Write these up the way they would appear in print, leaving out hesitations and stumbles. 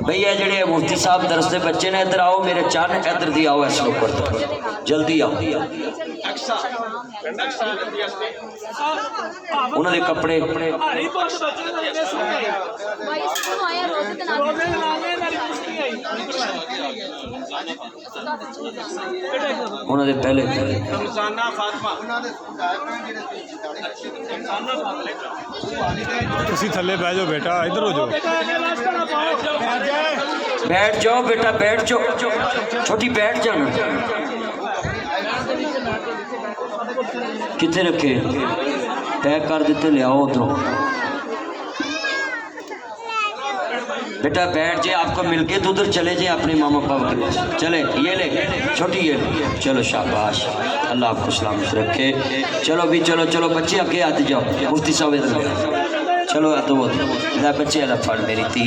भई ये जेडे मुफ्ती साहब दरस दे बच्चे ने इधर आओ मेरे चन इधर दी आओ इस लोग पर जल्दी आओ उन्होंने कपड़े उन्होंने पहले थले बह जाओ बेटा इधर हो जाओ बैठ जाओ बेटा बैठ जाओ छोटी बैठ जाना कितने रखे पैक कर देते ले आओ उधरों बेटा बैठ जाए आपको मिलके तो उधर चले जाए अपने मामा पापा के पास चले ये ले छोटी ये ले चलो शाबाश अल्लाह आपको सलामत रखे चलो भी चलो चलो बच्चे आगे आते जाओ मुफ्ती साहब इधर चलो तो वो बच्चे अल्लाह पढ़ मेरी थी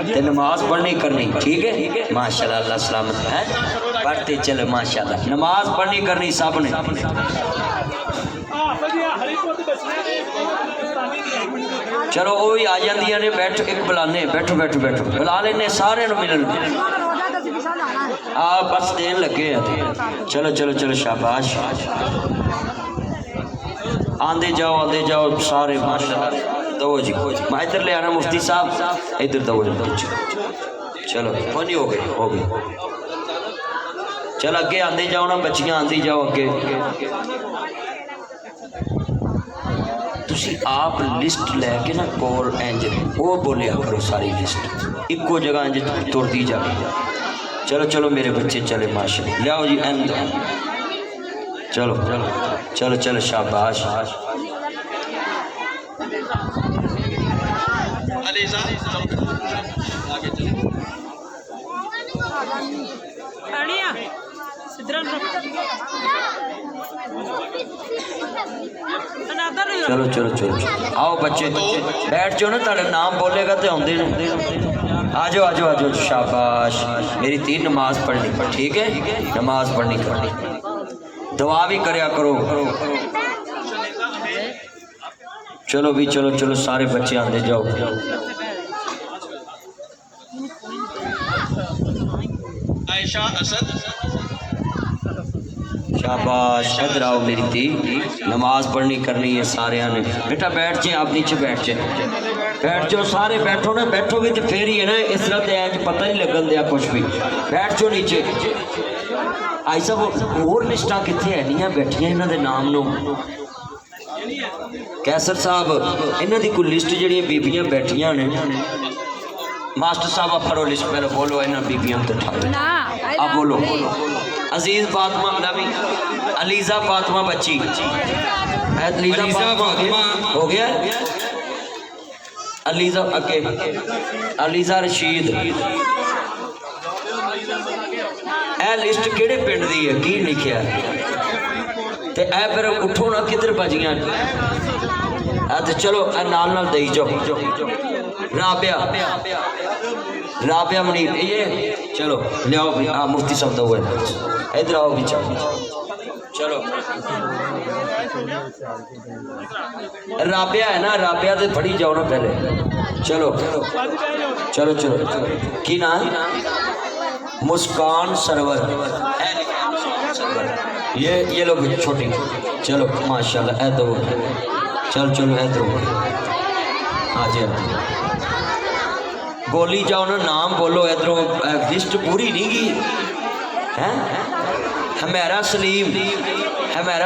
ते नमाज पढ़नी करनी ठीक है माशाल्लाह अल्लाह सलामत है पढ़ते चलो माशाल्लाह नमाज पढ़नी करनी सब ने चलो वो भी आ जांदियां ने बैठ एक बुलाने बैठो बैठो बैठो बुला लेने सारे मिलन बस देन लगे चलो चलो चलो शाबाश आंदे जाओ सारे माशाल्लाह दो जी मैं इधर ले आना मुफ्ती साहब इधर दो चलो कौन हो गए चल अगे आंदे जाओ ना बच्चियां आंदी जाओ अगे तुसी आप लिस्ट लैके ना कोल इंज वो बोलिया करो सारी लिस्ट इको जगह इंज तुरती जाए चलो चलो मेरे बच्चे चले माशा लियाओ जी एंड चलो चलो चलो चलो शाबाश चलो चलो चलो आओ बच्चे बैठ जाओ ना तेरा नाम बोलेगा तो आंदे आ जाओ शाबाश मेरी तीन नमाज पढ़नी ठीक है नमाज पढ़नी करनी दुआ भी करया करो चलो भी चलो चलो सारे बच्चे आंदे जाओ आयशा असद शाबाश इधर आओ मेरी थी नमाज पढ़नी करनी है सारे ने बेटा बैठ जाए आप नीचे बैठ जाओ सारे बैठो ना बैठोगे तो फिर ही है ना इस तरह से आज पता नहीं लगन दिया कुछ भी बैठ जाओ नीचे आई सब होर लिस्टा कितने है नहीं बैठिया इन्हों के नाम नो कैसर साहब इन्हों की कोई लिस्ट जी बीबियां बैठिया ने मास्टर साहब फड़ो लिस्ट पहले बोलो इन्हों बीबियों तो ठाओ आप बोलो अजीज फातिमा नबी अलीजा फातिमा बच्ची अलीजा फातिमा हो गया अलीजा अके अलीजा रशीद ए लिस्ट केड़े पिंड दी है की लिखिया ते ए फिर उठो ना किधर बजियां ते चलो नाल नाल दई जाओ राबिया मनीर ये चलो लियाओ हाँ मुफ्ती साहब दो इधर आओ भी चलो राबिया है ना राबिया तो पढ़ी जाओ ना पहले चलो चलो चलो की नाम मुस्कान सरवर ये लोग छोटी चलो माशाल्लाह दो चल चलो इधर हाँ जी बोली जाओ ना नाम बोलो इधरों लिस्ट पूरी नहीं की है हमारा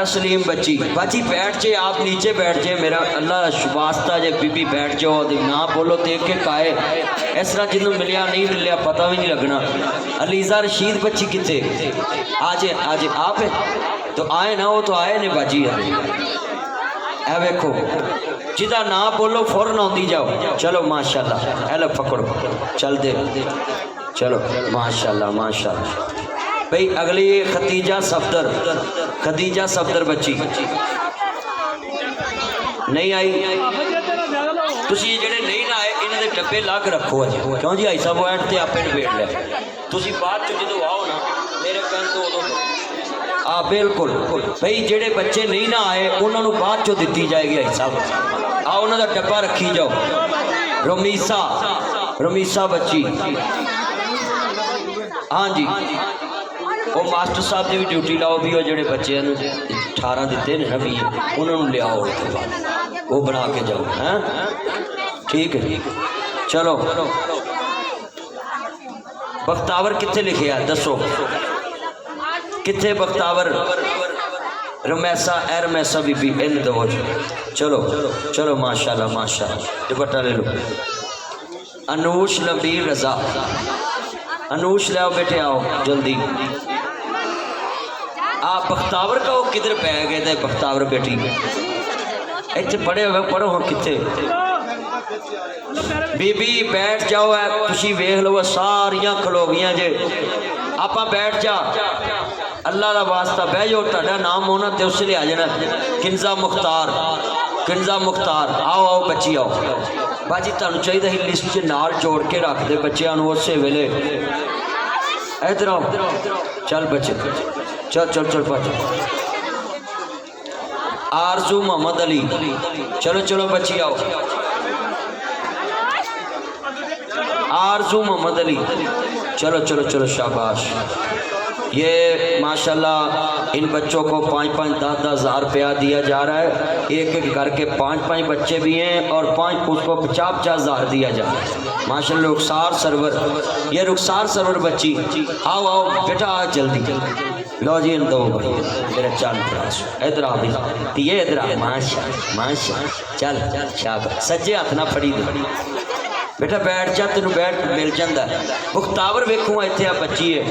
सलीम बच्ची बैठ जाए आप नीचे बैठ जाए मेरा अल्लाह वास्ता जे बीबी बैठ जाओ ना बोलो देख के काए इस तरह जिन्होंने मिलिया नहीं मिलिया पता भी नहीं लगना अलीजा रशीद बच्ची कितने आज आप तो आए ना वो तो आए ने बाजी है वेखो जिदा ना बोलो फौरन आती जाओ चलो माशाल्लाह हेलो पकड़ो चल दे चलो माशाल्लाह माशाल्लाह भाई अगली खदीजा सफदर बच्ची नहीं आई तुसी जेडे नहीं ना आए इन्हां दे डब्बे ला के रखो अज क्यों जी आई साहब एंड ते आपे निबेड़ ले तुसी बाद च जदों आओ ना मेरे कहन तो उदों बिल्कुल भाई जेडे बच्चे नहीं ना आए उन्होंने बाद चो दी जाएगी आई साहब आ उन्होंने डब्बा रखी जाओ रमीसा बच्ची हाँ जी वो मास्टर साहब की भी ड्यूटी लाओ भी वो जोड़े बच्चे 18 दिते ने ना भी उन्होंने लियाओ वो बना के जाओ हैं ठीक है चलो बख्तावर कितने लिखे है दसो कितने बख्तावर रमैसा ए रमैसा बीबी इन दो चलो चलो माशाल्लाह माशाल्लाह दुपट्टा ले लो अनूश नबीर रजा अनूश ले आओ बेटे आओ जल्दी आप बख्तावर का वो किधर पै गए थे बख्तावर बेटी इतने पढ़े हुए पढ़ो हम कितने बीबी बैठ जाओ तुसी वेख लो सारियां खलो गई जे आप बैठ जा अल्लाह का वास्ता बह जाओ तुहाडा नाम होना तो उस ले आ जाना किंजा मुख्तार आओ आओ बच्ची आओ बाजी तुहानू चाहिए ही लिस्ट च नाल जोड़ के रख दे बच्चों उस वेले इधर आओ चल बच्चे चल चल चल पाच आरजू मोहम्मद अली चलो चलो बच्ची आओ आरजू मोहम्मद अली चलो चलो चलो शाबाश ये माशाल्लाह इन बच्चों को 5-5 10-10 हज़ार रुपया दिया जा रहा है एक एक करके 5-5 बच्चे भी हैं और 5 उसको 50-50 हज़ार दिया जा रहा है माशाल्लाह रुखसार सरवर ये रुखसार सरवर बच्ची आओ आओ बेटा आ जल्दी लो जी इन दो भाई मेरा चाल इधर आ दी ये इधर आ माशा माशा चल शाबाश सज्जे हथ ना फड़ी दे बेटा बैठ जा तेन बैठ मिल जाता मुख्तावर वेखू इतने आ बच्ची है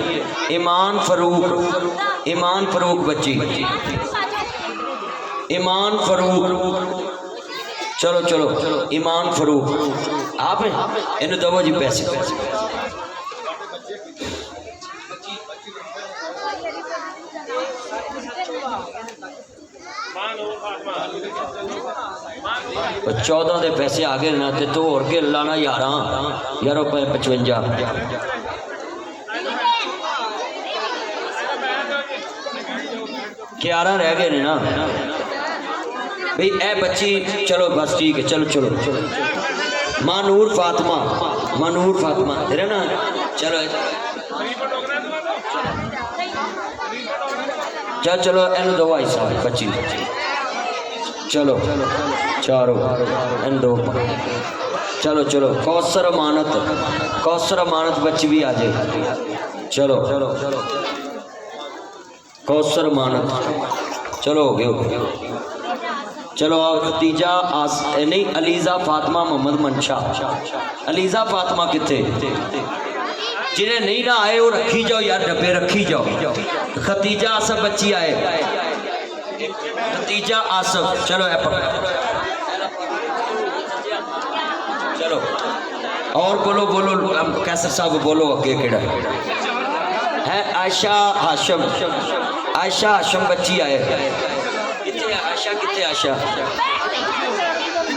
ईमान फरूक बच्ची ईमान फरूक चलो चलो ईमान फरूक आप इन दवो जी पैसे तो 14 के पैसे आ गए ना तो होर के लाना 11 55 11 रह गए ना भाई ए बच्ची चलो बस ठीक है चलो चलो चलो मानूर फातिमा तेरा ना चलो चल चलो इन दो भाई साहब बच्ची चलो चारों इन दो चलो चलो कौसर अमानत बच्ची भी आ जाए चलो कौसर अमानत चलो हो गए चलो खतीजा नहीं अलीजा फातिमा मोहम्मद मंशा अलीजा फातिमा कितने जिन्हें नहीं ना आए वो रखी जाओ यार डब्बे रखी जाओ खतीजा आसफ बच्ची आए खतीजा आसफ चलो चलो और बोलो कैसर साहब बोलो अगे केड़ा है आयशा हाशम बच्ची आए कितने आशा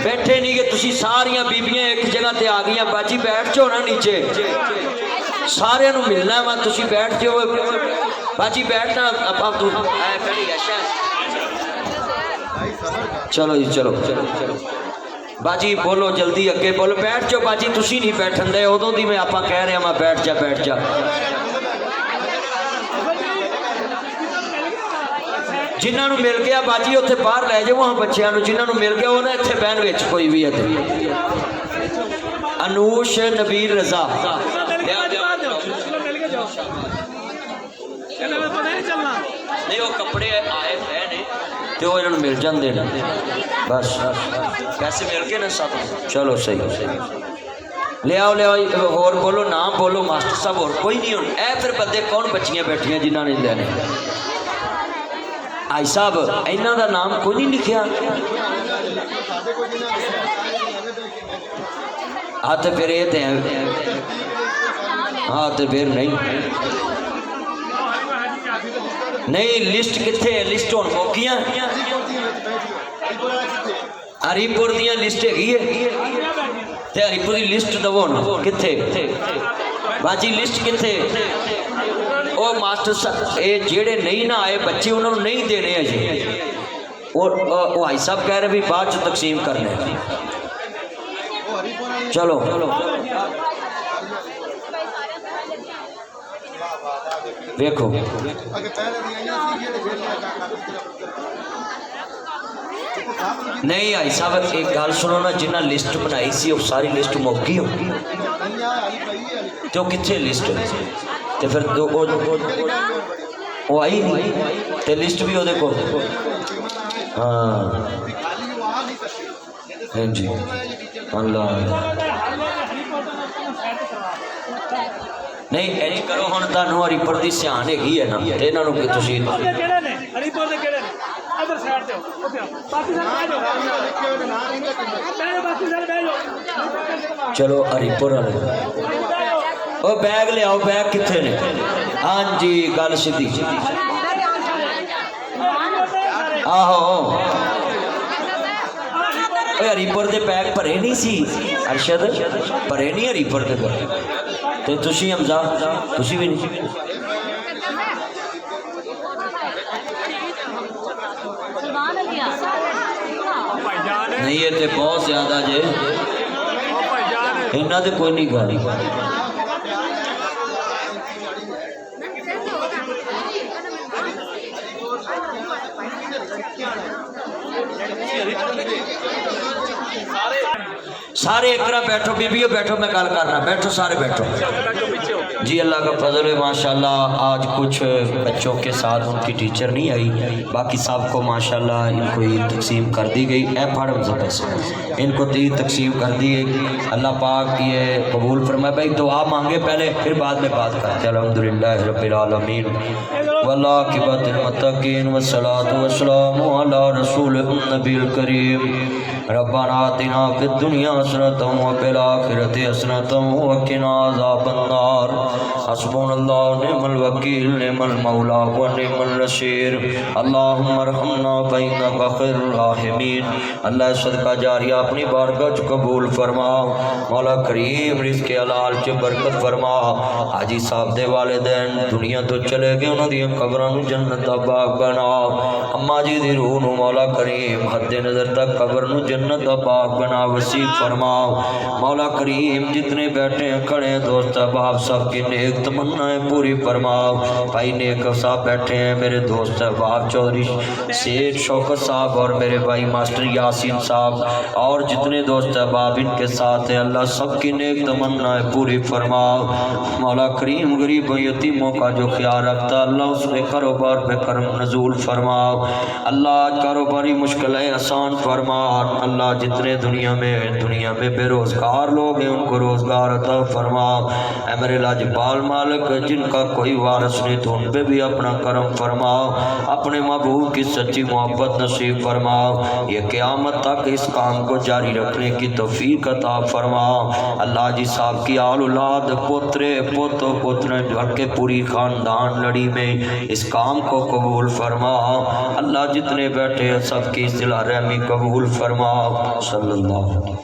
बैठे नहीं कि तुसी सारिया बीबियां एक जगह ते आ गई बाजी बैठ जाओ ना नीचे सारे मिलना वा तुसी बैठ जाओ बाजी बैठना आप तू चलो जी चलो बाजी बोलो जल्दी अगे बोलो बैठ जाओ बाजी तुसी नहीं बैठन दे उदों दी मैं आप कह रहा मैं बैठ जा जिन्होंने मिल गया बाजी उत्थे बाहर लै जाओ वहाँ बच्चों जिन्होंने मिल गया वो ना इतने बहन विच कोई भी है अनूश नबीर रजा नहीं वो कपड़े आए हुए ने तो इन्होंने मिल जाते हैं बस पैसे मिल गए ना सब चलो सही ले आओ होर बोलो नाम बोलो मास्टर साहब होर कोई नहीं हो ए फिर बंदे कौन बच्चियां बैठियां जिन्होंने लेने आई साहब इन्हों का नाम कोई नहीं लिखा हाँ तो फिर ये हाँ तो फिर नहीं लिस्ट कितने लिस्ट हुण मौकियां हरीपुर दियां लिस्ट हैगी ते हरीपुर की लिस्ट दवो कितने बाजी लिस्ट कितने वो मास्टर साहब ये जेड़े नहीं ना आए बच्चे उन्होंने नहीं देने अजे और भाई साहब कह रहे भी बाद च तकसीम करने चलो वेखो नहीं आई साहब एक गल सुनो ना, जिन्हें लिस्ट बनाई सी वो सारी लिस्ट मुक्की होगी तो कितने लिस्ट तो फिर वो आई नहीं तो लिस्ट भी वो को हाँ हाँ जी अल्लाह नहीं इंज करो हम तुहानू हरीपुर की सियान हैगी है ना तो इन्होंने तुसीं चलो हरीपुर वाले ओ बैग ले आओ, बैग कितने ने? हाँ जी गल सीधी आहो हरीपुर के बैग भरे नहीं सी अरशद, भरे नहीं हरीपुर के बैग तो तुसी हमजा तुसी भी नहीं नहीं ये तो बहुत ज्यादा जे इन्ना तो कोई नहीं गल सारे एक तरह बैठो बीबियों बैठो, मैं गल करना, बैठो सारे बैठो जी। अल्लाह का फजल है माशाल्लाह। आज कुछ बच्चों के साथ उनकी टीचर नहीं आई, बाकी सबको माशाल्लाह इनको ईद तकसीम कर दी गई। ए फाड़ पैसे इनको ईद तकसीम कर दी गई। अल्लाह पाक ये कबूल फरमाए। भाई दुआ मांगे पहले फिर बाद में बात करते। अल्हम्दुलिल्लाह रब्बिल आलमीन वल्लाकिबतुल मुत्तकीन वस्सलातु वस्सलामु अला रसूलिन नबील करीम। रब्बना आतिना फिद दुनिया हसनतम व फिल आखिरति हसनतम व क़िना अज़ाबन्नार। हस्बुनल्लाहु व निअमल वकील निअमल मौला व निअमल नसीर। अल्लाहुम्मा अरहमना फइन्नका खैरुर राहिमीन। अल्लाह सदका जारिया अपनी बारगाह च कबूल फरमा। मौला करीम रिज़्क़े हलाल च बरकत फरमा। हाजी साहब दे वालिदैन दुनिया तो चले गए, उन्हां दी कब्रां नूं जन्नत दा बाग बना। अम्मा जी दी रूह नूं मौला करीम हद्दे नज़र तक कब्र नूं जन्नत दा बाग बना वसीब फरमाओ। मौला करीम जितने बैठे हैं खड़े हैं दोस्त अहबाब सब की नेक तमन्नाएं पूरी फरमाओ। भाई नेक साहब बैठे हैं, मेरे दोस्त अहबाब चौधरी सेठ शौकत साहब और मेरे भाई मास्टर यासीन साहब और जितने दोस्त अहबाब इनके साथ हैं, अल्लाह सबकी नेक तमन्नाएं पूरी फरमाओ। मौला करीम गरीब यतीमों का जो ख्याल रखता अल्लाह उसके कारोबार पे करम नजूल फरमाओ। अल्लाह कारोबारी मुश्किलें आसान फरमा। अल्लाह जितने दुनिया में बेरोजगार लोग हैं उनको रोजगार अता फरमाओ। ऐ मेरे लाजपाल मालिक जिनका कोई वारिस नहीं तो उन पे भी अपना करम फरमाओ। अपने महबूब की सच्ची मोहब्बत नसीब फरमाओ। ये क़यामत तक इस काम को जारी रखने की तौफीक अता फरमाओ। अल्लाह जी साहब की आल औलाद पोतरे पोतो पोतरे भर के पूरी खानदान लड़ी में इस काम को कबूल फरमाओ। अल्लाह जितने बैठे हैं सबकी सिला रहमी कबूल फरमाओ। सल्लल्लाहु